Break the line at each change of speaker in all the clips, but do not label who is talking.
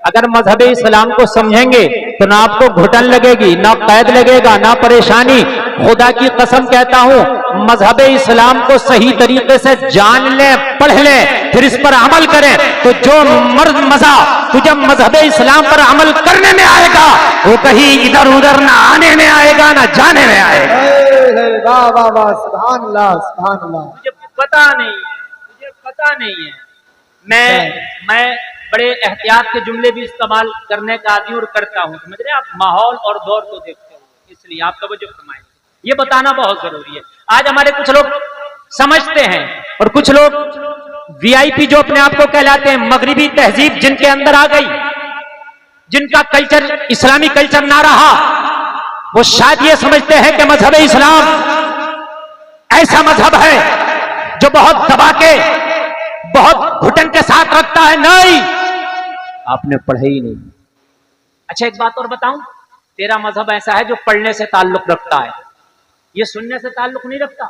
अगर मजहब इस्लाम को समझेंगे तो ना आपको घुटन लगेगी, ना कैद लगेगा, ना परेशानी। खुदा की कसम कहता हूं, मजहब इस्लाम को सही तरीके से जान ले, पढ़ ले, फिर इस पर अमल करें, तो जो मर्द मजा तुझे मजहब इस्लाम पर अमल करने में आएगा वो कहीं इधर उधर ना आने में आएगा ना जाने में आएगा।
वाह वाह वाह, सुभान अल्लाह सुभान अल्लाह।
मुझे पता नहीं है, मुझे पता नहीं है। मैं बड़े एहतियात के जुमले भी इस्तेमाल करने का आदि और करता हूं, समझ रहे आप, माहौल और दौर को देखते हुए, इसलिए आप तवज्जो फरमाएं, ये बताना बहुत जरूरी है। आज हमारे कुछ लोग समझते हैं और कुछ लोग वीआईपी जो अपने आप को कहलाते हैं, मगरिबी तहजीब जिनके अंदर आ गई, जिनका कल्चर इस्लामी कल्चर ना रहा, वो शायद ये समझते हैं कि मजहब इस्लाम ऐसा मजहब है जो बहुत दबा के, बहुत घुटन के साथ रखता है। नहीं, आपने पढ़े ही नहीं। अच्छा एक बात और बताऊं, तेरा मजहब ऐसा है जो पढ़ने से ताल्लुक रखता है, ये सुनने से ताल्लुक नहीं रखता।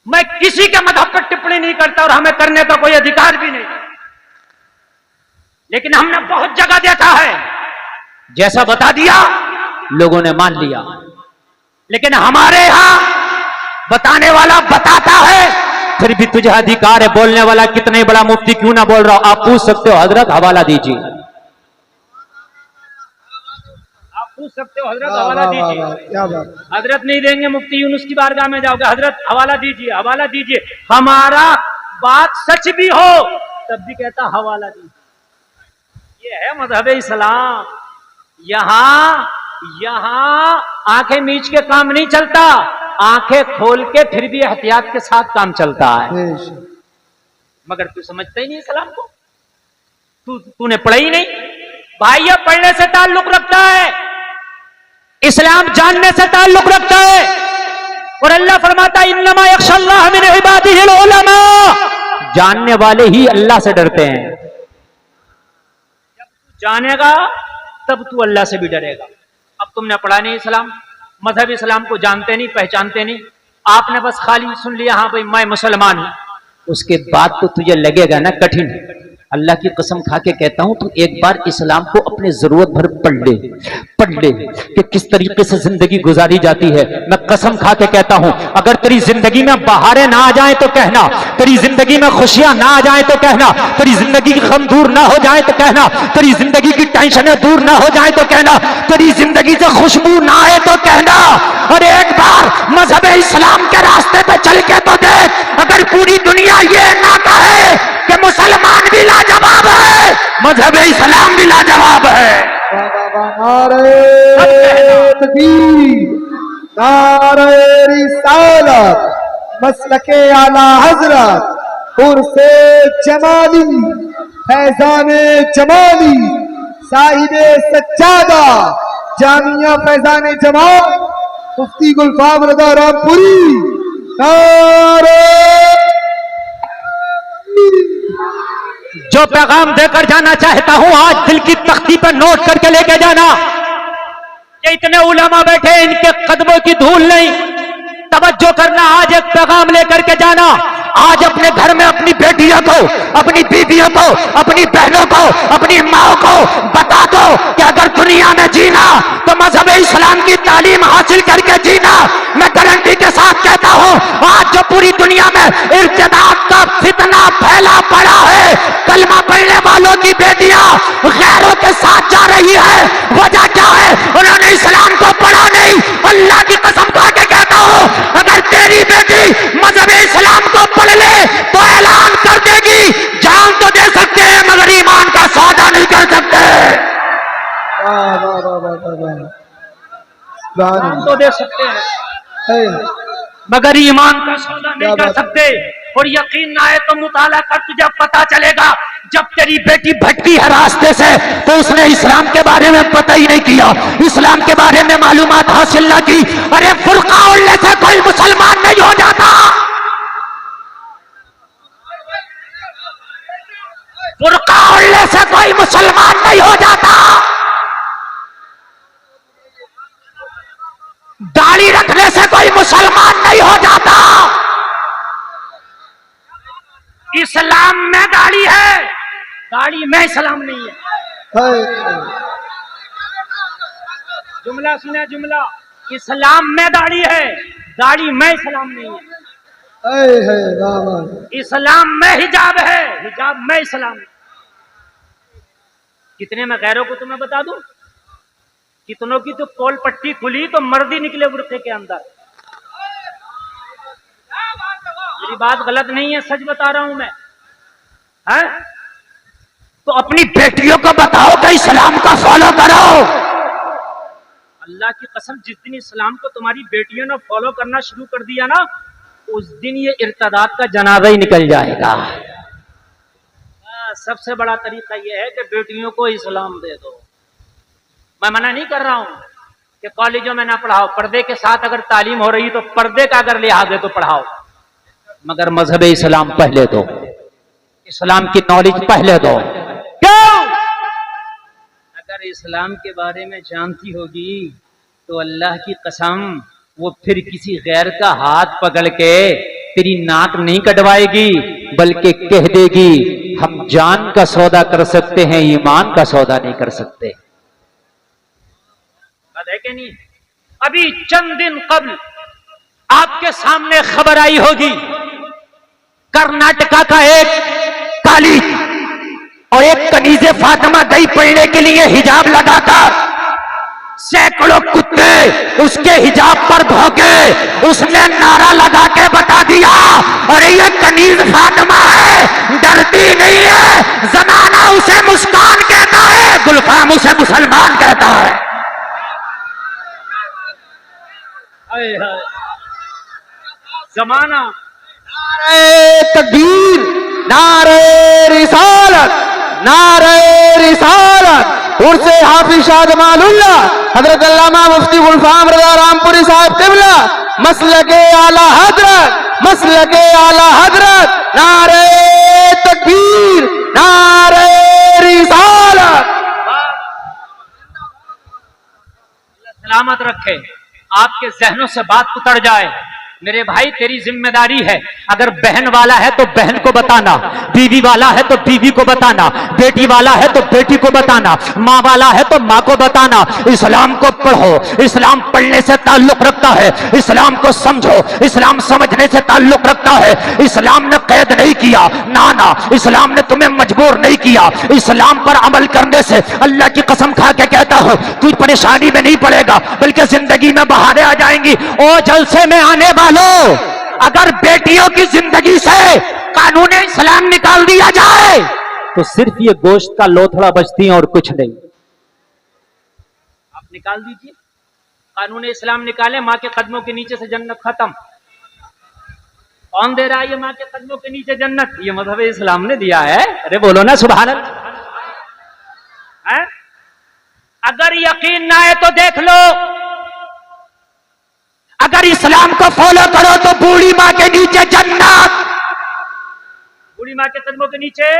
मैं किसी के मजहब पर टिप्पणी नहीं करता और हमें करने का कोई अधिकार भी नहीं, लेकिन हमने बहुत जगह देखा है, जैसा बता दिया लोगों ने मान लिया। लेकिन हमारे यहां बताने वाला बताता है, फिर भी तुझे अधिकार है बोलने वाला, कितने बड़ा मुफ्ती क्यों ना बोल रहा हो। आप पूछ सकते हो, हजरत हवाला दीजिए, आप पूछ सकते हो, हजरत हवाला दीजिए।
क्या बात,
हजरत नहीं देंगे, मुफ्ती यूनुस की बारगाह में जाओगे, हजरत हवाला दीजिए, हवाला दीजिए। हमारा बात सच भी हो तब भी कहता हवाला दीजिए। ये है मजहब इस्लाम। यहां आंखें मीच के काम नहीं चलता, आंखें खोल के फिर भी एहतियात के साथ काम चलता है। मगर तू समझता ही नहीं इस्लाम को, तूने पढ़ा ही नहीं। भाई ये पढ़ने से ताल्लुक रखता है, इस्लाम जानने से ताल्लुक रखता है। और अल्लाह फरमाता है इन्नमा यख्शल्लाह मिन इबादिहिल उलमा, जानने वाले ही अल्लाह से डरते हैं। जब तू जानेगा तब तू अल्लाह से भी डरेगा। अब तुमने पढ़ा नहीं इस्लाम, मजहब इस्लाम को जानते नहीं, पहचानते नहीं, आपने बस खाली सुन लिया हाँ भाई मैं मुसलमान हूं, उसके बाद तो तुझे लगेगा ना कठिन। अल्लाह की कसम खा के कहता हूं, तू एक बार इस्लाम को अपने जरूरत भर पढ़ ले कि किस तरीके से जिंदगी गुजारी जाती है। मैं कसम खा के कहता हूं, अगर तेरी जिंदगी में बहारें ना आ जाए तो कहना, तेरी जिंदगी में खुशियां ना आ जाए तो कहना, तेरी जिंदगी की गम दूर ना हो जाए तो कहना, तेरी जिंदगी की टेंशनें दूर ना हो जाए तो कहना, तेरी जिंदगी से खुशबू ना आए तो कहना। और एक बार मजहब इस्लाम के रास्ते पे चल के तो देख, अगर पूरी दुनिया ये ना कहे कि मुसलमान भी लाजवाब है, मजहब इस्लाम भी लाजवाब है।
नारे तकबीर, नारे रिसालत, मसलके आला हजरत, उर्से जमाली, फैजाने जमाली, साहिबे सच्चादा, जामिया फैजाने जमाल, मुफ्ती गुलफाम रजा रामपुरी। नारे
जो पैगाम देकर जाना चाहता हूं आज दिल की तख्ती पर नोट करके लेके जाना। ये इतने उलमा बैठे, इनके कदमों की धूल नहीं, तवज्जो करना। आज एक पैगाम लेकर के जाना। आज अपने घर में अपनी बेटियों को, अपनी बीवियों को, अपनी बहनों को, अपनी माओ को बता दो कि अगर दुनिया में जीना तो मजहब इस्लाम की तालीम हासिल करके जीना। मैं गारंटी के साथ कहता हूं, आज जो पूरी दुनिया में इर्तिदाद का फितना फैला पड़ा है, कलमा पढ़ने वालों की बेटियां गैरों के साथ जा रही है। वजह क्या है? उन्होंने इस्लाम को पढ़ा नहीं। अल्लाह की कसम खा के कहता हूं, अगर तेरी बेटी मजहब इस्लाम को पढ़ ले तो ऐलान कर देगी, जान तो दे सकते हैं मगर ईमान का सौदा नहीं कर सकते। जान तो दे सकते हैं मगर ईमान का सौदा नहीं कर सकते। और यकीन ना आए तो मुताला कर, तुझे पता चलेगा। जब तेरी बेटी भटकी है रास्ते से तो उसने इस्लाम के बारे में पता ही नहीं किया, इस्लाम के बारे में मालूमात हासिल ना की। अरे फुर्का ओढ़ने से कोई मुसलमान नहीं हो जाता, फुर्का ओढ़ने से कोई मुसलमान नहीं हो जाता, दाढ़ी रखने से कोई मुसलमान नहीं हो जाता। इस्लाम में दाढ़ी है, दाढ़ी में सलाम नहीं है।
है
जुमला सुना, जुमला, इस्लाम में दाढ़ी है, दाढ़ी में सलाम नहीं है।
है वाह वाह
इस्लाम में हिजाब है, हिजाब में इस्लाम। कितने में गैरों को तुम्हें बता दूं, कितनों की तो पोल पट्टी खुली तो मर्दी निकले बुर्के के अंदर। मेरी बात गलत नहीं है, सच बता रहा हूं मैं। है तो अपनी बेटियों को बताओ कि इस्लाम का फॉलो करो। अल्लाह की कसम, जिस दिन इस्लाम को तुम्हारी बेटियों ने फॉलो करना शुरू कर दिया ना, उस दिन ये इर्तदाद का जनाजा ही निकल जाएगा। सबसे बड़ा तरीका यह है कि बेटियों को इस्लाम दे दो। मैं मना नहीं कर रहा हूं कि कॉलेजों में ना पढ़ाओ, पर्दे के साथ अगर तालीम हो रही तो पर्दे का अगर लिहाज है तो पढ़ाओ, मगर मजहब इस्लाम पहले दो, इस्लाम की नॉलेज पहले दो। क्यों? अगर इस्लाम के बारे में जानती होगी तो अल्लाह की कसम वो फिर किसी गैर का हाथ पकड़ के तेरी नाक नहीं कटवाएगी, बल्कि कह देगी हम जान का सौदा कर सकते हैं, ईमान का सौदा नहीं कर सकते। बात है कि नहीं? अभी चंद दिन कबल आपके सामने खबर आई होगी, कर्नाटका का एक कॉलेज और एक कनीज़े फातिमा गई पढ़ने के लिए हिजाब लगाकर, सैकड़ों कुत्ते उसके हिजाब पर भौंके, उसने नारा लगा के बता दिया अरे ये कनीज़ फातिमा है, डरती नहीं है, जमाना उसे मुस्कान कहता है, गुलफाम उसे मुसलमान कहता है। जमाना।
नारे तकबीर, नारे रिसालत, नारे रिसालत। उर्से हाफिज शाह जमालुल्लाह हजरत अल्लामा मुफ्ती गुलफाम रज़ा रामपुरी साहब क़िबला, मसलके आला हजरत, मसलके आला हजरत। नारे तकबीर, नारे रिसालत।
सलामत रखे, आपके जहनों से बात उतर जाए। मेरे भाई तेरी जिम्मेदारी है, अगर बहन वाला है तो बहन को बताना, बीवी वाला है तो बीवी को बताना, बेटी वाला है तो बेटी को बताना, माँ वाला है तो माँ को बताना। इस्लाम को पढ़ो, इस्लाम पढ़ने से ताल्लुक रखता है, इस्लाम को समझो, इस्लाम समझने से ताल्लुक रखता है। इस्लाम ने कैद नहीं किया, ना ना, इस्लाम ने तुम्हें मजबूर नहीं किया। इस्लाम पर अमल करने से अल्लाह की कसम खा के कहता हूं तू परेशानी में नहीं पड़ेगा, बल्कि जिंदगी में बहारें आ जाएंगी। ओ जलसे में आने वालों, अगर बेटियों की जिंदगी से कानून इस्लाम निकाल दिया जाए तो सिर्फ ये गोश्त का लोथड़ा बचती है और कुछ नहीं। आप निकाल दीजिए, कानून इस्लाम निकाले, मां के कदमों के नीचे से जन्नत खत्म। कौन दे रहा है ये मां के कदमों के नीचे जन्नत? ये मजहब इस्लाम ने दिया है। अरे बोलो ना सुभान अल्लाह। अगर यकीन ना आए तो देख लो, अगर इस्लाम को फॉलो करो तो बूढ़ी मां के नीचे जन्नत, बूढ़ी मां के कदमों के नीचे।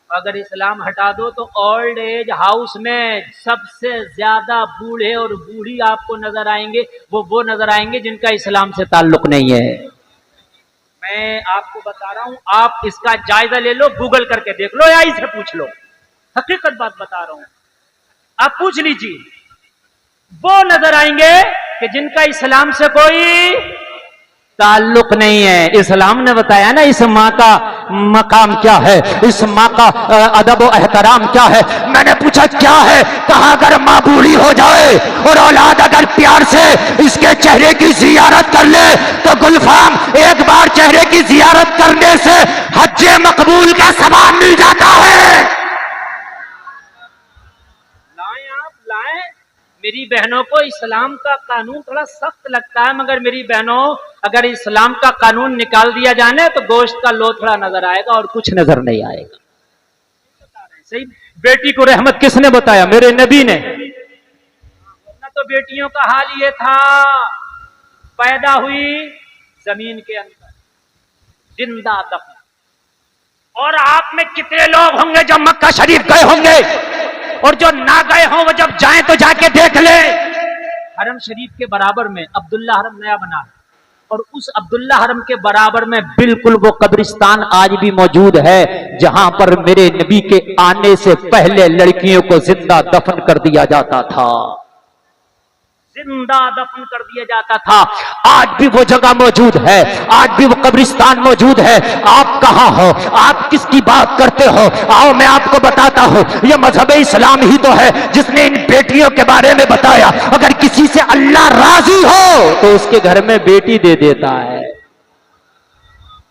अगर इस्लाम हटा दो तो ओल्ड एज हाउस में सबसे ज्यादा बूढ़े और बूढ़ी आपको नजर आएंगे, वो नजर आएंगे जिनका इस्लाम से ताल्लुक नहीं है। मैं आपको बता रहा हूं, आप इसका जायजा ले लो, गूगल करके देख लो या इसे पूछ लो, हकीकत बात बता रहा हूं, आप पूछ लीजिए। वो नजर आएंगे कि जिनका इस्लाम से कोई ताल्लुक नहीं है। इस्लाम ने बताया ना इस माँ का मकाम क्या है, इस माँ का अदब और एहतराम क्या है। मैंने पूछा क्या है, कहा अगर माँ बूढ़ी हो जाए और औलाद अगर प्यार से इसके चेहरे की जियारत कर ले तो गुलफाम एक बार चेहरे की जियारत करने से हज्जे मकबूल का सवाब मिल जाता है। लाएं आप लाएं। मेरी बहनों को इस्लाम का कानून थोड़ा सख्त लगता है, मगर मेरी बहनों अगर इस्लाम का कानून निकाल दिया जाने तो गोश्त का लोथड़ा नजर आएगा और कुछ नजर नहीं आएगा। सही। बेटी को रहमत किसने बताया? मेरे नबी ने। वरना तो बेटियों का हाल ये था, पैदा हुई जमीन के अंदर जिंदा दफन। और आप में कितने लोग होंगे जो मक्का शरीफ गए होंगे, और जो ना गए हों वो जब जाएं तो जाके देख ले। हरम शरीफ के बराबर में अब्दुल्ला हरम नया बना है, और उस अब्दुल्ला हरम के बराबर में बिल्कुल वो कब्रिस्तान आज भी मौजूद है जहां पर मेरे नबी के आने से पहले लड़कियों को जिंदा दफन कर दिया जाता था, जिंदा दफन कर दिया जाता था। आज भी वो जगह मौजूद है, आज भी वो कब्रिस्तान मौजूद है। आप कहां हो, आप किसकी बात करते हो? आओ मैं आपको बताता हूं, ये मजहब इस्लाम ही तो है जिसने इन बेटियों के बारे में बताया। अगर किसी से अल्लाह राजी हो तो उसके घर में बेटी दे देता है।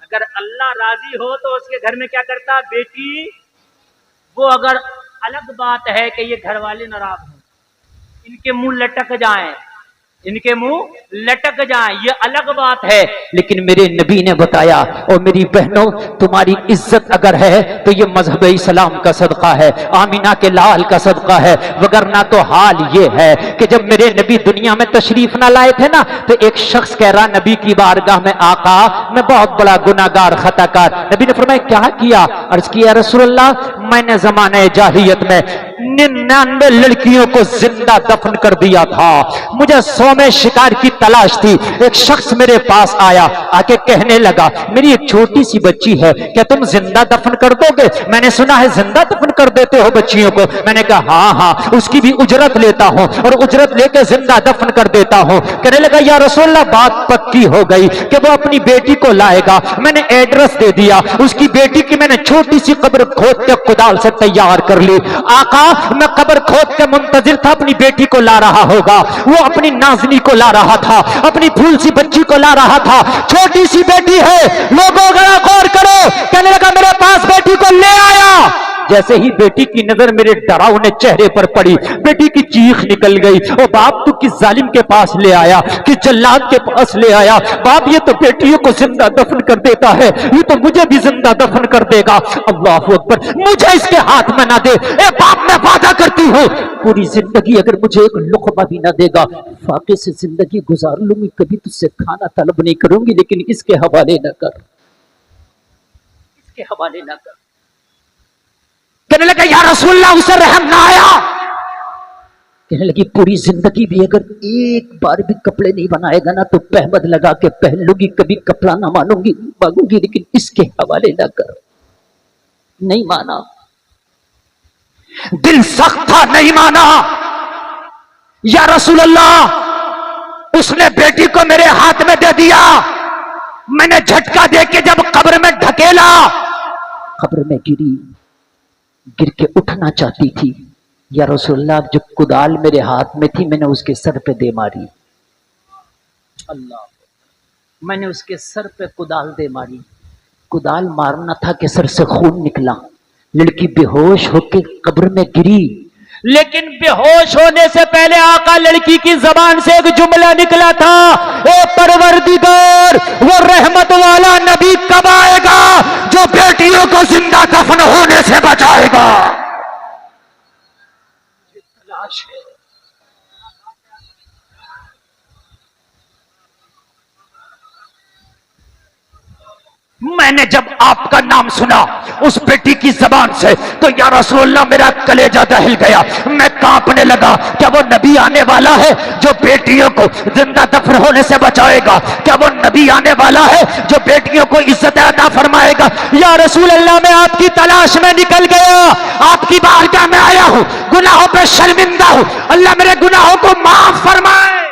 अगर अल्लाह राजी हो तो उसके घर में क्या करता है? बेटी। वो अगर अलग बात है कि ये घर वाले नाराज हो, इनके मुंह लटक जाएं, इनके मुंह लटक जाएं, ये अलग बात है। लेकिन मेरे नबी ने बताया, और मेरी बहनों तुम्हारी इज्जत अगर है तो ये मजहब इस्लाम का सदका है, आमीना के लाल का सदका है। वगरना तो हाल ये है कि जब मेरे नबी दुनिया में तशरीफ ना लाए थे ना, तो एक शख्स कह रहा नबी की बारगाह में, आका मैं बहुत बड़ा गुनाहगार खताकार। नबी ने फरमाया क्या किया? अर्ज किया रसूलल्लाह, मैंने जमाने जाहिलियत में 99 लड़कियों को जिंदा दफन कर दिया था। मुझे 100 में शिकार की तलाश थी। एक शख्स मेरे पास आया, आके कहने लगा मेरी एक छोटी सी बच्ची है, क्या तुम जिंदा दफन कर दोगे? मैंने सुना है जिंदा दफन कर देते हो बच्चियों को। मैंने कहा हाँ हाँ, उसकी भी उजरत लेता हूं और उजरत लेके जिंदा दफन कर देता हूं। कहने लगा या रसूलल्लाह बात पक्की हो गई कि वो अपनी बेटी को लाएगा। मैंने एड्रेस दे दिया, उसकी बेटी की मैंने छोटी सी कब्र खोद के कुदाल से तैयार कर ली। आका मैं कब्र खोद के मुंतजिर था, अपनी बेटी को ला रहा होगा। वो अपनी नाजनी को ला रहा था, अपनी फूल सी बच्ची को ला रहा था। छोटी सी बेटी है, लोगों जरा गौर करो। कहने लगा मेरे पास बेटी को ले आया। जैसे ही बेटी की नजर मेरे डरावने चेहरे पर पड़ी, बेटी की चीख निकल गई। ओ बाप तू किस जालिम के पास ले आया, किस जल्लाद के पास ले आया? बाप ये तो बेटियों को जिंदा दफन कर देता है, ये तो मुझे भी जिंदा दफन कर देगा। अल्लाह अकबर, मुझे इसके हाथ में ना दे। ए बाप मैं वादा करती हूँ पूरी जिंदगी अगर मुझे एक लुक़मा भी ना देगा, फाके से जिंदगी गुजार लूंगी, कभी तुझसे खाना तलब नहीं करूंगी, लेकिन इसके हवाले न कर, इसके हवाले न कर। कहने लगा या रसूलल्लाह उसे रहम ना आया। कहने लगी पूरी जिंदगी भी अगर एक बार भी कपड़े नहीं बनाएगा ना तो पहमद लगा के पहन लूंगी, कभी कपड़ा ना मानूंगी मांगूंगी, लेकिन इसके हवाले ना कर। नहीं माना, दिल सख्त था, नहीं माना। या रसूलल्लाह उसने बेटी को मेरे हाथ में दे दिया। मैंने झटका दे के जब कब्र में ढकेला, कब्र में गिरी, गिर के उठना चाहती थी। या रसूलल्लाह जो कुदाल मेरे हाथ में थी मैंने उसके सर पे दे मारी। अल्लाह, मैंने उसके सर पे कुदाल दे मारी। कुदाल मारना था कि सर से खून निकला। लड़की बेहोश होकर कब्र में गिरी, लेकिन बेहोश होने से पहले आका लड़की की जबान से एक जुमला निकला था, ए परवरदिगार वो रहमत वाला नबी कब आएगा जो बेटियों को जिंदा दफन होने से बचाएगा? तलाश है। मैंने जब आपका नाम सुना उस बेटी की जबान से तो या रसूलल्लाह मेरा कलेजा दहल गया। मैं कांपने लगा। क्या वो नबी आने वाला है जो बेटियों को जिंदा दफन होने से बचाएगा? क्या वो नबी आने वाला है जो बेटियों को इज्जत अता फरमाएगा? या रसूलल्लाह मैं आपकी तलाश में निकल गया, आपकी बारगाह में आया हूं, गुनाहों पे शर्मिंदा हूं, अल्लाह मेरे गुनाहों को माफ फरमाए।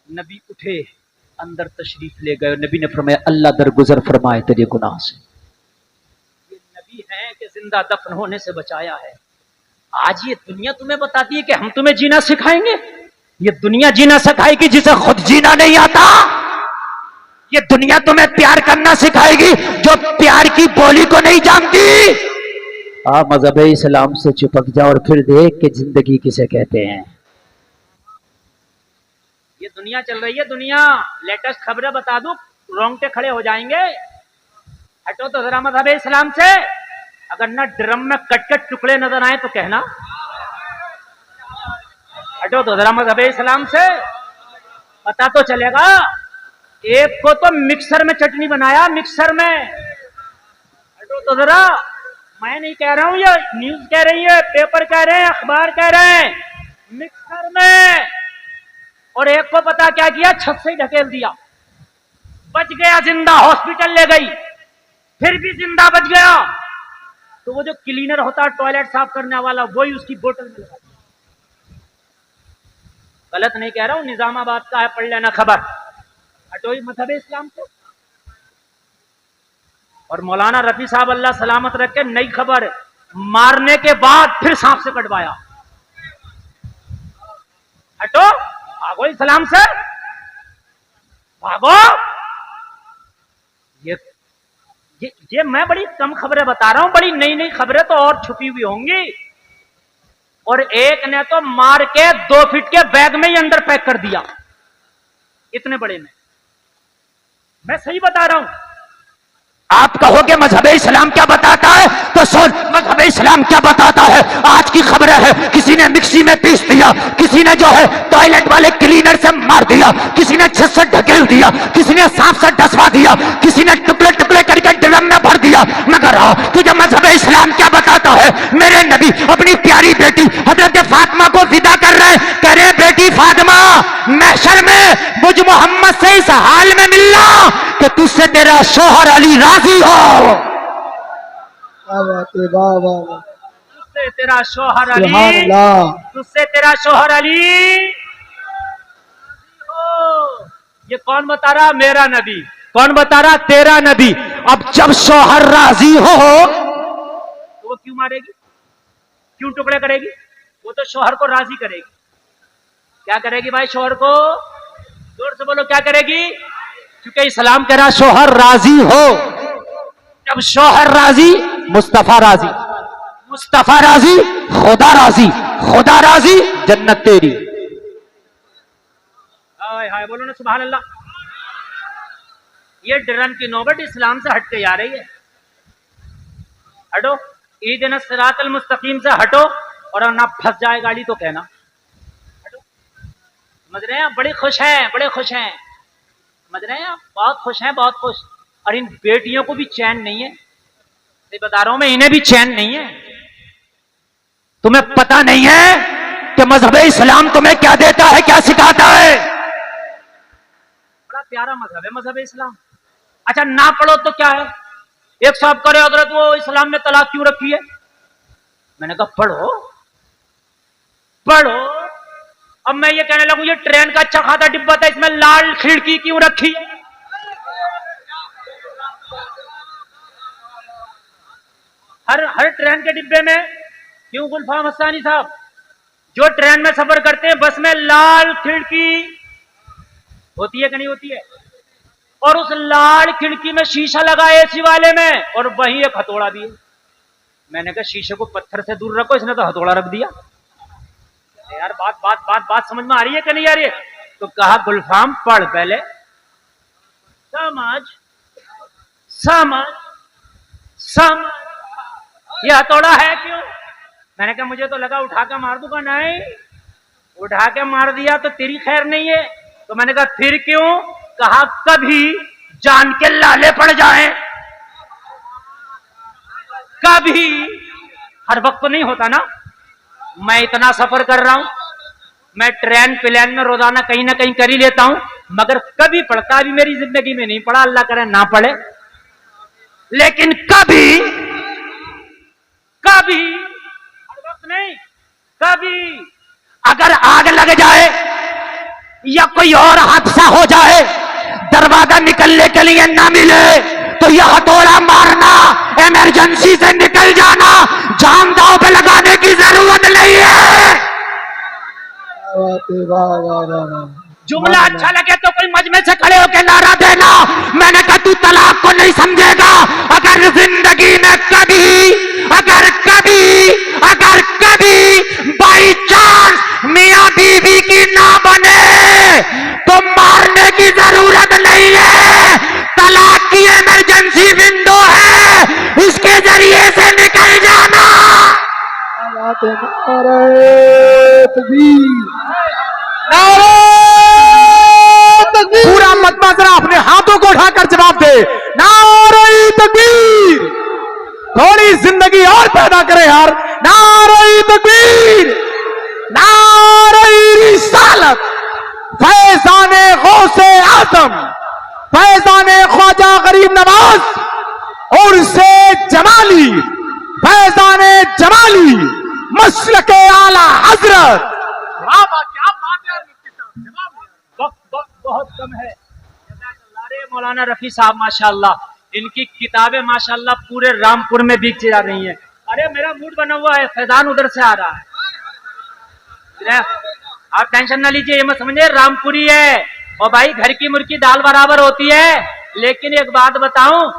नबी उठे, अंदर तशरीफ ले गए। नबी ने फरमाया अल्लाह दरगुजर फरमाए तेरे गुनाह से। ये नबी है कि जिंदा दफन होने से बचाया है। आज ये दुनिया तुम्हें बताती है कि हम तुम्हें जीना सिखाएंगे। ये दुनिया जीना सिखाएगी जिसे खुद जीना नहीं आता। ये दुनिया तुम्हें प्यार करना सिखाएगी जो प्यार की बोली को नहीं जानती। मजहब इस्लाम से चिपक जाओ और फिर देख के जिंदगी किसे कहते हैं। ये दुनिया चल रही है, दुनिया लेटेस्ट खबरें बता दूं, रोंगटे खड़े हो जाएंगे। हटो तो जरा मजहब इस्लाम से। अगर ना ड्रम में कट कट टुकड़े नजर आए तो कहना। हटो तो जरा मजहब इस्लाम से, पता तो चलेगा। एक को तो मिक्सर में चटनी बनाया, मिक्सर में। हटो तो जरा, मैं नहीं कह रहा हूं, ये न्यूज कह रही है, पेपर कह रहे हैं, अखबार कह रहे हैं, मिक्सर में और एक को पता क्या किया, छत से ढकेल दिया, बच गया जिंदा, हॉस्पिटल ले गई, फिर भी जिंदा बच गया। तो वो जो क्लीनर होता है टॉयलेट साफ करने वाला, वही उसकी बोतल में लगा दिया। गलत नहीं कह रहा हूं, निजामाबाद का है, पढ़ लेना खबर। हटो मजहब इस्लाम को। और मौलाना रफी साहब अल्लाह सलामत रखे, नई खबर, मारने के बाद फिर सांप से कटवाया। हटो, भागो इस्लाम से, भागो। ये मैं बड़ी कम खबरें बता रहा हूं, बड़ी नई नई खबरें तो और छुपी हुई होंगी। और एक ने तो मार के 2 फीट के बैग में ही अंदर पैक कर दिया, इतने बड़े में। मैं सही बता रहा हूं। आप कहोगे मजहब इस्लाम क्या बताता है, तो सुन, मजहब इस्लाम क्या बताता है। आज की खबर है, किसी ने मिक्सी में पीस दिया, किसी ने जो है टॉयलेट वाले क्लीनर से मार दिया, किसी ने छत से ढकेल दिया, किसी ने सांप से डसवा दिया, किसी ने टुकड़े टुकड़े करके ड्रम में भर दिया। मगर तुझे मजहब इस्लाम क्या बताता है। मेरे नबी अपनी प्यारी बेटी हजरत फातिमा को विदा कर रहे, करे बेटी फातिमा, महशर में मुझ मोहम्मद से इस हाल में मिलना कि तुझसे तेरा शोहर अली राजी हो। तुझसे तेरा शोहर अली, तुझसे तेरा शोहर अली हो। ये कौन बता रहा, मेरा नबी। कौन बता रहा, तेरा नबी। अब जब शोहर राजी हो तो वो क्यों मारेगी, क्यों टुकड़े करेगी? वो तो शोहर को राजी करेगी। क्या करेगी भाई शोहर को? जोर से बोलो, क्या करेगी? क्योंकि इस्लाम कह रहा शोहर राजी हो। जब शोहर राजी, मुस्तफा राजी, मुस्तफा राजी, खुदा राजी, खुदा राजी, जन्नत तेरी। हाय हाय बोलो ना सुभान अल्लाह। ये ड्रम की नौबत इस्लाम से हटके आ रही है। हटो, ईदिन सिरातल मुस्तकीम से हटो, और ना फंस जाए गाड़ी तो कहना। हटो, समझ रहे हैं? बड़े खुश हैं, बड़े खुश हैं, समझ रहे हैं आप? बहुत खुश हैं, बहुत खुश। और इन बेटियों को भी चैन नहीं है, मैं बता रहा हूं मैं, इन्हें भी चैन नहीं है। तुम्हें पता नहीं है कि मजहब इस्लाम तुम्हें क्या देता है, क्या सिखाता है। बड़ा प्यारा मजहब है मजहब इस्लाम। अच्छा, ना पढ़ो तो क्या है? एक साहब करे, हजरत वो इस्लाम ने तलाक क्यों रखी है? मैंने कहा पढ़ो, पढ़ो। अब मैं ये कहने लगूं, ये ट्रेन का अच्छा खासा डिब्बा था, इसमें लाल खिड़की क्यों रखी है? हर ट्रेन के डिब्बे में क्यों गुलफाम हसानी साहब, जो ट्रेन में सफर करते हैं बस में लाल खिड़की होती है कि नहीं होती है? और उस लाल खिड़की में शीशा लगा एसी वाले में, और वहीं एक हथौड़ा भी है। मैंने कहा शीशे को पत्थर से दूर रखो, इसने तो हथौड़ा रख दिया। यार बात बात बात बात समझ में आ रही है कि नहीं आ रही है? तो कहा गुलफाम पढ़, पहले समझ समझ समझ, ये हथौड़ा है क्यों? मैंने कहा मुझे तो लगा उठा के मार दूंगा। नहीं, उठा के मार दिया तो तेरी खैर नहीं है। तो मैंने कहा फिर क्यों? कहा कभी जान के लाले पड़ जाए, कभी, हर वक्त तो नहीं होता ना। मैं इतना सफर कर रहा हूं, मैं ट्रेन प्लेन में रोजाना कहीं ना कहीं कर ही लेता हूं, मगर कभी पढ़ता अभी मेरी जिंदगी में नहीं पढ़ा, अल्लाह करे ना पढ़े। लेकिन कभी कभी, हर वक्त नहीं, कभी अगर आग लग जाए या कोई और हादसा हो जाए, दरवाजा निकलने के लिए ना मिले, तो यह हथौड़ा मारना, इमरजेंसी से निकल जाना, जान दांव पे लगाने की जरूरत नहीं है। जुमला अच्छा लगे तो कोई मजमे से खड़े होकर नारा देना। मैंने कहा तू तलाक को नहीं समझेगा। अगर जिंदगी में कभी, अगर कभी, अगर कभी बाई चांस मियां बीवी की ना बने तो मारने की जरूरत नहीं है। तलाक की इमरजेंसी विंडो है, इसके जरिए से निकल जाना।
पूरा मतबा जरा अपने हाथों को उठाकर जवाब दे। नारे तकबीर। थोड़ी जिंदगी और पैदा करे यार। नारे तकबीर, नारे रिसालत, फैजाने गौसे आजम, फैजाने ख्वाजा गरीब नवाज और से जमाली, फैजाने जमाली मसलके आला हजरत।
क्या बात है मुफ्ती साहब, जवाब
वक्त बहुत कम है। अरे मौलाना रफी साहब माशाल्लाह, इनकी किताबें माशाल्लाह पूरे रामपुर में बिक जा रही हैं। अरे मेरा मूड बना हुआ है, फैजान उधर से आ रहा है। आप टेंशन ना लीजिए, ये मत समझिए रामपुरी है। और भाई घर की मुर्गी दाल बराबर होती है, लेकिन एक बात बताऊं,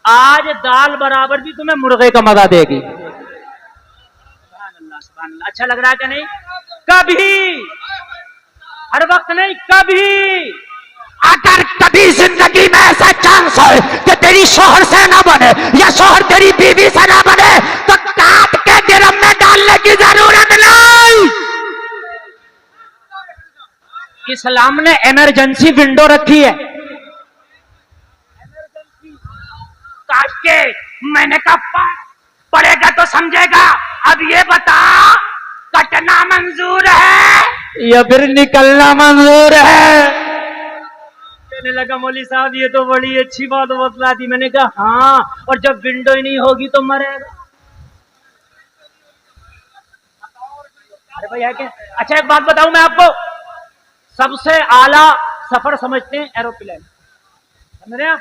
आज दाल बराबर भी तुम्हें मुर्गे का मजा देगी। सुभान अल्लाह, सुभान अल्लाह। अच्छा लग रहा है क्या? नहीं कभी, हर वक्त नहीं, कभी
अगर कभी जिंदगी में ऐसा चांस हो कि तेरी शोहर से ना बने या शोहर तेरी बीवी से ना बने, तो काट के ड्रम में डालने की जरूरत नहीं।
इस्लाम ने इमरजेंसी विंडो रखी है। काट के, मैंने कहा पड़ेगा तो समझेगा। अब ये बता, कटना मंजूर है या फिर निकलना मंजूर है? कहने लगा मौली साहब ये तो बड़ी अच्छी बात बतला दी। मैंने कहा हाँ, और जब विंडो ही नहीं होगी तो मरेगा। अरे भाई है क्या? अच्छा एक बात बताऊं मैं आपको, सबसे आला सफर समझते हैं एरोप्लेन, समझ रहे हैं आप?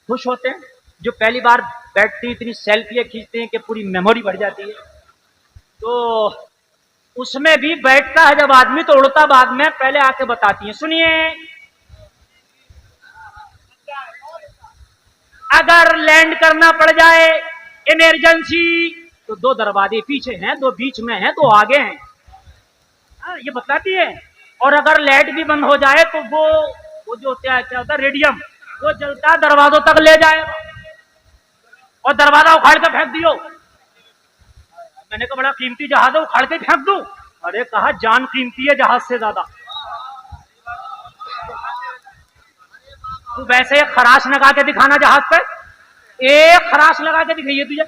खुश होते हैं जो पहली बार बैठती, इतनी सेल्फियां खींचते हैं कि पूरी मेमोरी बढ़ जाती है। तो उसमें भी बैठता है जब आदमी तो उड़ता बाद में, पहले आके बताती है। सुनिए, अगर लैंड करना पड़ जाए इमरजेंसी, तो 2 दरवाजे पीछे हैं, 2 बीच में हैं, 2 आगे हैं। हाँ, ये बताती है। और अगर लाइट भी बंद हो जाए तो वो जो क्या होता है रेडियम, वो जलता दरवाजों तक ले जाएगा। और दरवाजा उखाड़ के फेंक दियो। मैंने कहा बड़ा कीमती जहाज है, उखाड़ के फेंक दूं? अरे कहा जान कीमती है जहाज से ज्यादा। तू वैसे एक खराश लगा के दिखाना जहाज पे, एक खराश लगा के दिखाइए, तुझे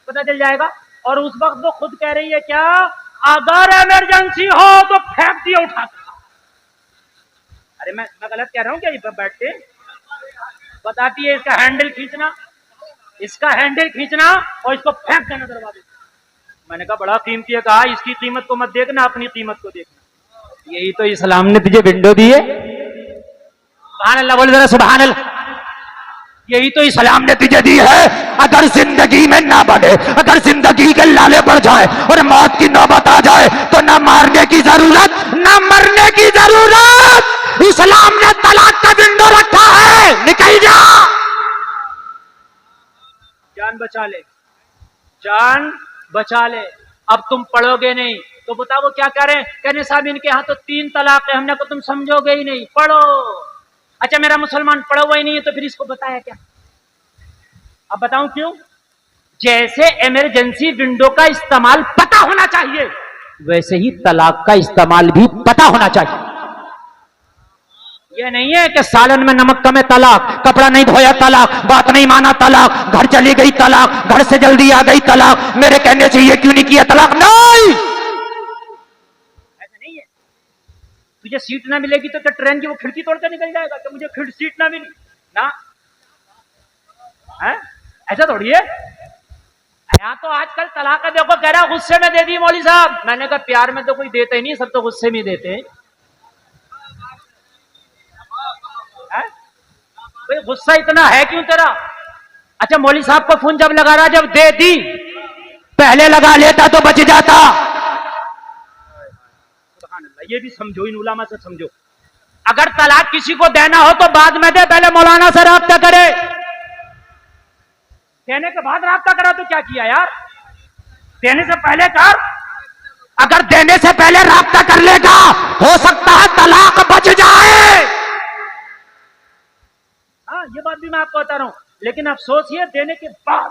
पता चल जाएगा। और उस वक्त वो खुद कह रही है क्या, अगर इमरजेंसी हो तो फेंक दिया उठा के। अरे मैं गलत कह रहा हूं क्या? ये बैठ के बताती है, इसका हैंडल खींचना, इसका हैंडल खींचना और इसको फेंक देना दरवाजे। मैंने कहा बड़ा कीमती है। कहा इसकी कीमत को मत देखना, अपनी कीमत को देखना। यही तो इस्लाम ने तुझे विंडो दी है। सुभान अल्लाह, बोल जरा सुभान अल्लाह। यही तो इस्लाम ने तुझे दी है।
अगर जिंदगी में ना बने, अगर जिंदगी के लाले बढ़ जाए और मौत की नौबत आ जाए, तो ना मारने की जरूरत, ना मरने की जरूरत। इस्लाम ने तलाक का विंडो रखा है, निकल जा।
जान बचा ले, जान बचा ले। अब तुम पढ़ोगे नहीं तो बताओ वो क्या कह रहे हैं? कहने साहब इनके यहाँ तो 3 तलाक है। हमने कहा तुम समझोगे ही नहीं, पढ़ो। अच्छा मेरा मुसलमान पढ़ा हुआ ही नहीं है तो फिर इसको बताया क्या? अब बताऊं क्यों? जैसे इमरजेंसी विंडो का इस्तेमाल पता होना चाहिए, वैसे ही तलाक का इस्तेमाल भी पता होना चाहिए। ये नहीं है कि सालन में नमक कम है तलाक, कपड़ा नहीं धोया तलाक, बात नहीं माना तलाक, घर चली गई तलाक, घर से जल्दी आ गई तलाक, मेरे कहने से ये क्यों नहीं किया तलाक। नहीं, ऐसा नहीं है। तुझे सीट ना मिलेगी तो क्या ट्रेन की वो खिड़की तोड़कर निकल जाएगा कि मुझे सीट ना मिली ना? है ऐसा थोड़ी है। यहाँ तो आजकल तलाक देखो कह रहा गुस्से में दे दी मौली साहब। मैंने कहा प्यार में तो कोई देते ही नहीं, सब तो गुस्से में देते हैं। भाई गुस्सा इतना है क्यों तेरा? अच्छा मौली साहब को फोन जब लगा रहा, जब दे दी, पहले लगा लेता तो बच जाता। ये भी समझो, इन उलामा से समझो। अगर तलाक किसी को देना हो तो बाद में दे, पहले मौलाना से राब्ता करे। देने के बाद राब्ता करा तो क्या किया यार? देने से पहले कर।
अगर देने से पहले राब्ता कर लेगा, हो सकता है तलाक बच जाए।
हाँ ये बात भी मैं आपको बता रहा हूं, लेकिन अफसोस ये देने के बाद।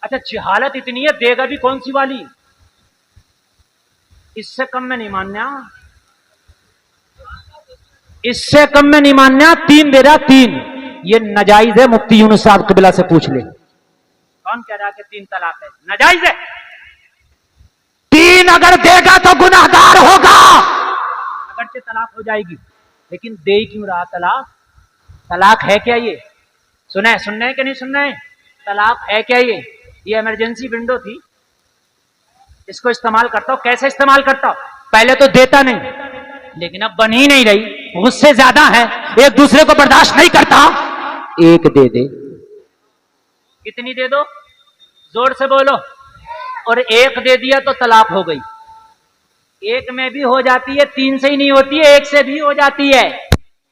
अच्छा जहालत इतनी है, देगा भी कौन सी वाली? इससे कम में नहीं मानना, इससे कम में नहीं मानना। 3 दे रहा, 3 ये नाजायज है। मुफ्ती यूनुस साहब कबिला से पूछ ले, कौन कह रहा कि 3 तलाक है? नाजायज है।
3 अगर देगा तो गुनाहगार होगा।
अगर से तलाक हो जाएगी, लेकिन दे क्यों रहा तलाक? तलाक है क्या ये? सुना है, सुनना है कि नहीं सुनना है? तलाक है क्या ये इमरजेंसी विंडो थी, इसको इस्तेमाल करता हूं। कैसे इस्तेमाल करता हूं? पहले तो देता नहीं, लेकिन अब बन ही नहीं रही, गुस्से ज्यादा है, एक दूसरे को बर्दाश्त नहीं करता, एक दे दे। कितनी दे दो? जोर से बोलो। और एक दे दिया तो तलाक हो गई। एक में भी हो जाती है, 3 से ही नहीं होती है, 1 से भी हो जाती है।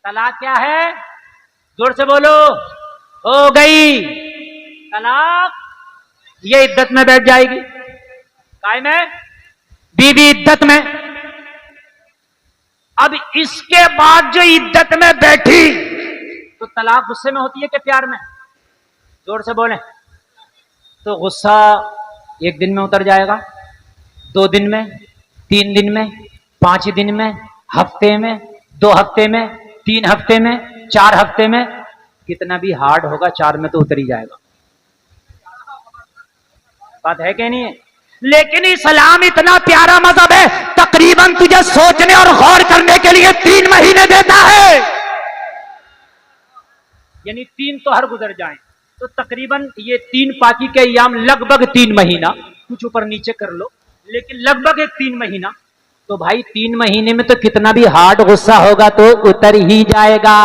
तलाक क्या है? जोर से बोलो। हो गई तलाक। ये इद्दत में बैठ जाएगी। काय में? बीवी इद्दत में। अब इसके बाद जो इद्दत में बैठी तो तलाक गुस्से में होती है कि प्यार में? जोर से बोलें। तो गुस्सा 1 दिन में उतर जाएगा, 2 दिन में, 3 दिन में, 5 दिन में, हफ्ते में, 2 हफ्ते में, 3 हफ्ते में, 4 हफ्ते में। कितना भी हार्ड होगा 4 में तो उतर ही जाएगा। बात है कि नहीं है? लेकिन इस्लाम इतना प्यारा मजहब है, तकरीबन तुझे सोचने और गौर करने के लिए 3 महीने देता है। यानी 3 तो हर गुजर जाएं तो तकरीबन ये 3 पाकी के अय्याम लगभग 3 महीना, कुछ ऊपर नीचे कर लो, लेकिन लगभग एक 3 महीना। तो भाई 3 महीने में तो कितना भी हार्ड गुस्सा होगा तो उतर ही जाएगा,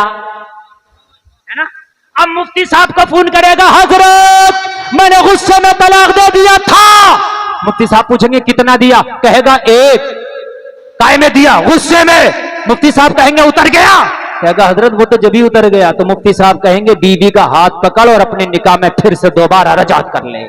है ना? अब मुफ्ती साहब को फोन करेगा, हजरत मैंने गुस्से में तलाक दे दिया था। मुफ्ती साहब पूछेंगे कितना दिया? कहेगा 1। काय में दिया? गुस्से में। मुफ्ती साहब कहेंगे उतर गया? कहेगा हजरत वो तो जब ही उतर गया। तो मुफ्ती साहब कहेंगे बीवी का हाथ पकड़ और अपने निकाह में फिर से दोबारा रजात कर ले।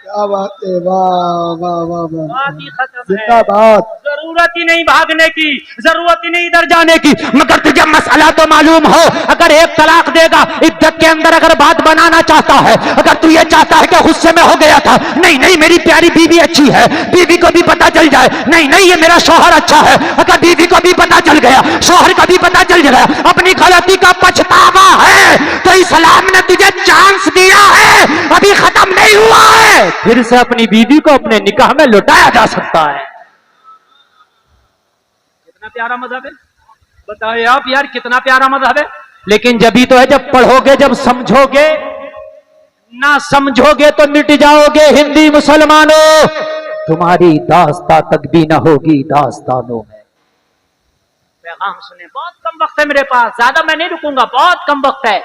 क्या बात है, वाह वाह वाह वाह,
बात ही खत्म है।
जिंदाबाद।
जरूरत ही नहीं भागने की, जरूरत ही नहीं इधर जाने की। मगर तुझे मसला तो मालूम हो, अगर एक तलाक देगा इद्दत के अंदर, अगर बात बनाना चाहता है, अगर तू ये चाहता है कि गुस्से में हो गया था, नहीं नहीं मेरी प्यारी बीवी अच्छी है, बीवी को भी पता चल जाए, नहीं नहीं ये मेरा शौहर अच्छा है, अगर बीवी को भी पता चल गया, शौहर का भी पता चल गया, अपनी गलती का पछतावा है, तो इस्लाम ने तुझे चांस दिया है, अभी खत्म नहीं हुआ है, फिर से अपनी बीवी को अपने निकाह में लौटाया जा सकता है। कितना प्यारा मजहब है, बताओ आप यार, कितना प्यारा मजहब है। लेकिन जब तो है जब पढ़ोगे, जब समझोगे, ना समझोगे तो मिट जाओगे हिंदी मुसलमानों, तुम्हारी दास्ता तक भी ना होगी दास्तानों में। पैगाम सुने, बहुत कम वक्त है मेरे पास, ज्यादा मैं नहीं रुकूंगा, बहुत कम वक्त है।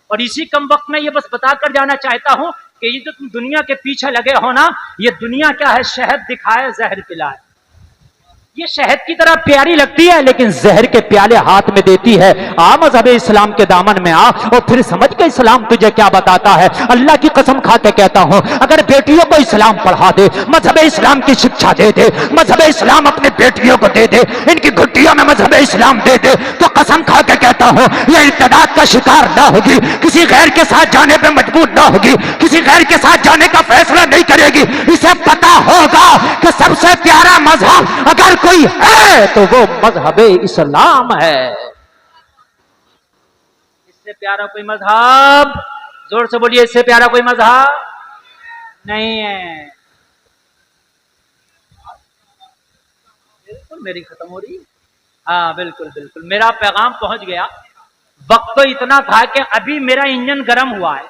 और इसी कम वक्त में ये बस बताकर जाना चाहता हूं कि ये जो तुम दुनिया के पीछे लगे हो ना, ये दुनिया क्या है? शहद दिखाए जहर पिलाए। ये शहद की तरह प्यारी लगती है, लेकिन जहर के प्याले हाथ में देती है। आ मजहब इस्लाम के दामन में आ और फिर समझ के इस्लाम तुझे क्या बताता है। अल्लाह की कसम खा के कहता हूं, अगर बेटियों को इस्लाम पढ़ा दे, मजहब इस्लाम की शिक्षा दे दे, मजहब इस्लाम अपने बेटियों को दे दे, इनकी घुट्टियों में मजहब इस्लाम दे दे, तो कसम खा के कहता हूं यह इर्तिदाद का शिकार ना होगी, किसी गैर के साथ जाने पर मजबूर ना होगी, किसी गैर के साथ जाने का फैसला नहीं करेगी। इसे पता होगा कि सबसे प्यारा मजहब अगर कोई है तो वो मजहब इस्लाम है। इससे प्यारा कोई मजहब, जोर से बोलिए, इससे प्यारा कोई मजहब नहीं है। बिल्कुल मेरी खत्म हो रही है। हाँ बिल्कुल बिल्कुल, मेरा पैगाम पहुंच गया। वक्त तो इतना था कि अभी मेरा इंजन गर्म हुआ है,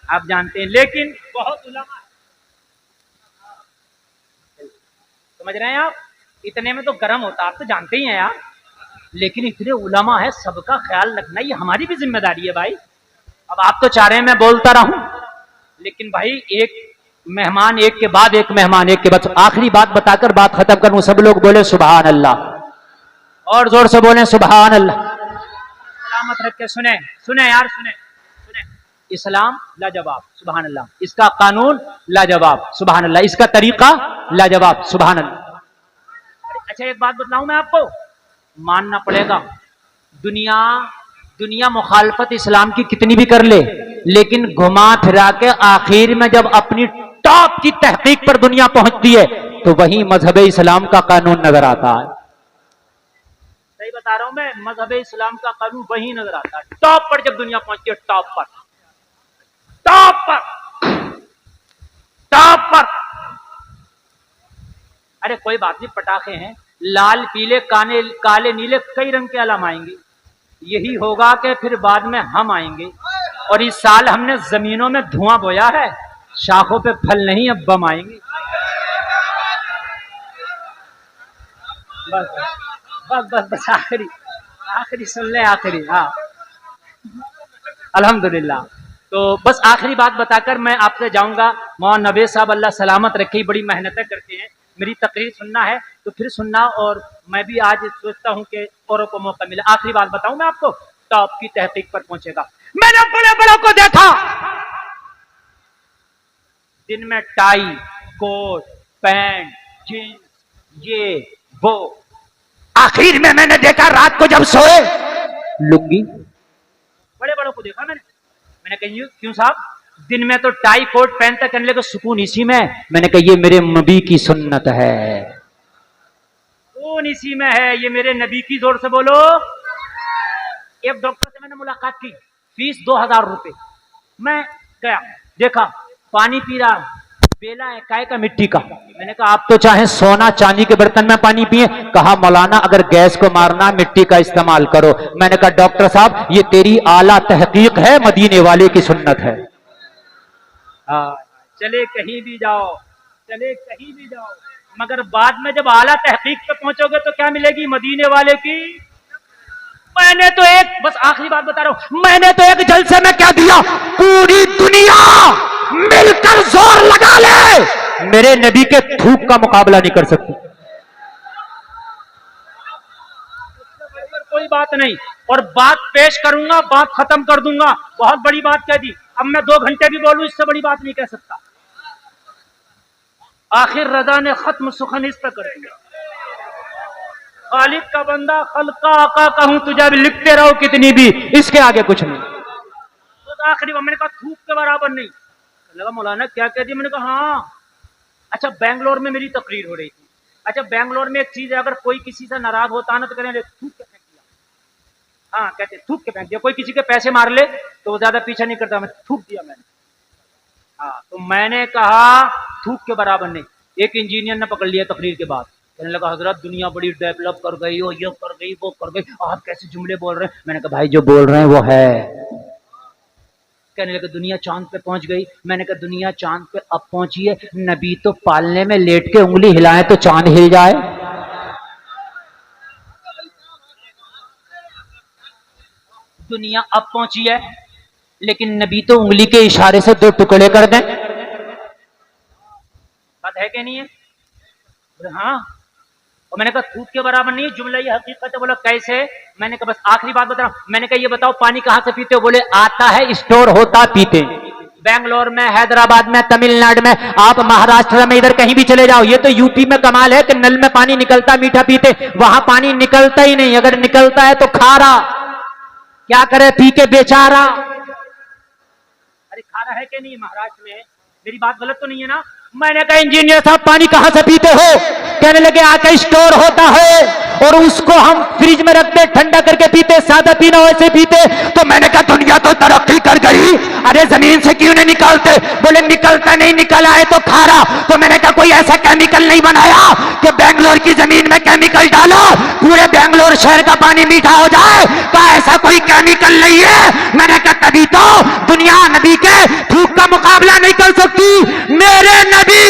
आप जानते हैं, लेकिन बहुत उलमा है, समझ रहे हैं आप? इतने में तो गर्म होता, आप तो जानते ही हैं यार, लेकिन इतने उलमा है, सबका ख्याल रखना ये हमारी भी जिम्मेदारी है भाई। अब आप तो चाह रहे हैं मैं बोलता रहूं, लेकिन भाई एक मेहमान एक के बाद एक मेहमान एक के बाद, आखिरी बात बताकर बात खत्म करूं। सब लोग बोले सुभान अल्लाह, और जोर से बोले सुभान अल्लाह। सलामत रख के सुने, सुने यार, सुने सुने। इस्लाम लाजवाब, सुभान अल्लाह। इसका कानून लाजवाब, सुभान अल्लाह। इसका तरीका लाजवाब, सुभान अल्लाह। अच्छा एक बात बतलाऊं मैं आपको, मानना पड़ेगा, दुनिया मुखालफत इस्लाम की कितनी भी कर ले, लेकिन घुमा फिरा के आखिर में जब अपनी टॉप की तहकीक पर दुनिया पहुंचती है तो वही मजहब इस्लाम का कानून नजर आता है। सही बता रहा हूं मैं, मजहब इस्लाम का कानून वही नजर आता है टॉप पर, जब दुनिया पहुंचती है टॉप पर, टॉप पर, टॉप पर। अरे कोई बात नहीं, पटाखे हैं, लाल पीले काले काले नीले कई रंग के अलाम आएंगे। यही होगा कि फिर बाद में हम आएंगे। और इस साल हमने जमीनों में धुआं बोया है, शाखों पे फल नहीं, अब बम आएंगे। बस बस बस बस आखिरी आखिरी सुन ले, आखिरी। हाँ, अल्हम्दुलिल्लाह। तो बस आखिरी बात बताकर मैं आपसे जाऊंगा। मौलाना नवेद साहब अल्लाह सलामत रखे, बड़ी मेहनतें करते हैं। मेरी तकरीर सुनना है तो फिर सुनना, और मैं भी आज सोचता हूं कि औरों को मौका मिले। आखिरी बात बताऊं मैं आपको, तो आपकी तहकीक पर पहुंचेगा। मैंने बड़े बड़ों को देखा दिन में टाई कोट पैंट जींस ये वो,
आखिर में मैंने देखा रात को जब सोए
लुंगी। बड़े बड़ों को देखा मैंने कही क्यों साहब, दिन में तो टाई कोट पहनता, करने लगे सुकून इसी में। मैंने कहा ये मेरे नबी की सुन्नत है, कौन इसी में है, ये मेरे नबी की। जोर से बोलो। एक डॉक्टर से मैंने मुलाकात की, फीस 2000 रुपए। मैं गया, देखा पानी पी रहा, बेला है काय का मिट्टी का। मैंने कहा आप तो चाहे सोना चांदी के बर्तन में पानी पिए। कहा मौलाना अगर गैस को मारना मिट्टी का इस्तेमाल करो। मैंने कहा डॉक्टर साहब ये तेरी आला तहकीक है, मदीने वाले की सुन्नत है। हाँ, चले कहीं भी जाओ, चले कहीं भी जाओ, मगर बाद में जब आला तहकीक पे पहुंचोगे तो क्या मिलेगी, मदीने वाले की। मैंने तो एक, बस आखिरी बात बता रहा हूं, मैंने तो एक जलसे में क्या दिया, पूरी दुनिया मिलकर जोर लगा ले, मेरे नबी के थूक का मुकाबला नहीं कर सकती। कोई बात नहीं, और बात पेश करूंगा, बात खत्म कर दूंगा। बहुत बड़ी बात कह दी, अब मैं 2 घंटे भी बोलूं इससे बड़ी बात नहीं कह सकता। आखिर रजा ने खत्म सुखन इस पर कर दिया। खालिद का बंदा खलका आका कहूं तुझे भी, लिखते रहो कितनी भी, इसके आगे कुछ नहीं। तो आखिरी मैंने कहा थूक के बराबर नहीं। लगा मौलाना क्या कह दिया, मैंने कहा हाँ। अच्छा बेंगलोर में मेरी तकरीर हो रही थी। अच्छा बेंगलोर में एक चीज है, अगर कोई किसी से नाराज होता है ना तो कहते थूक के फेंक दिया। हाँ कहते थूक के फेंक दिया। कोई किसी के पैसे मार ले तो वो ज्यादा पीछा नहीं करता, मैं थूक दिया मैंने। हाँ तो मैंने कहा थूक के बराबर नहीं। एक इंजीनियर ने पकड़ लिया तकरीर के बाद, कहने लगा हजरत दुनिया बड़ी डेवलप कर गई हो, ये कर गई वो कर गई, आप कैसे जुमले बोल रहे हैं। मैंने कहा भाई जो बोल रहे हैं वो है। कहने लगे दुनिया चांद पे पहुंच गई। मैंने कहा दुनिया चांद पे अब पहुंची है, नबी तो पालने में लेट के उंगली हिलाए तो चांद हिल जाए। दुनिया अब पहुंची है लेकिन नबी तो उंगली के इशारे से 2 टुकड़े कर दें। बात है कि नहीं है? हाँ। और मैंने कहा थूक के बराबर नहीं, जुमला ये हकीकत है। बोला कैसे? मैंने कहा बस आखिरी बात बता रहा हूं। मैंने कहा ये बताओ पानी कहां से पीते हो? बोले आता है स्टोर होता पीते। बेंगलोर में, हैदराबाद में, तमिलनाडु में, आप महाराष्ट्र में इधर कहीं भी चले जाओ, ये तो यूपी में कमाल है कि नल में पानी निकलता मीठा पीते, वहां पानी निकलता ही नहीं। अगर निकलता है तो खारा, क्या करे पी के बेचारा। अरे खारा है कि नहीं महाराष्ट्र में? मेरी बात गलत तो नहीं है ना? मैंने कहा इंजीनियर साहब पानी कहां से पीते हो? कहने लगे आके स्टोर होता है और उसको हम फ्रिज में रखते, ठंडा करके पीते, सादा पीना वैसे पीते।
तो मैंने कहा दुनिया तो तरक्की कर गई, अरे जमीन से क्यों नहीं निकालते? बोले निकलता नहीं, निकला है तो खारा। तो मैंने कहा कोई ऐसा केमिकल नहीं बनाया कि बेंगलोर की जमीन में केमिकल डालो पूरे बेंगलोर शहर का पानी मीठा हो जाए? कहा ऐसा कोई केमिकल नहीं है। मैंने कहा तभी तो दुनिया नबी के थूक का मुकाबला नहीं कर सकती। मेरे नबी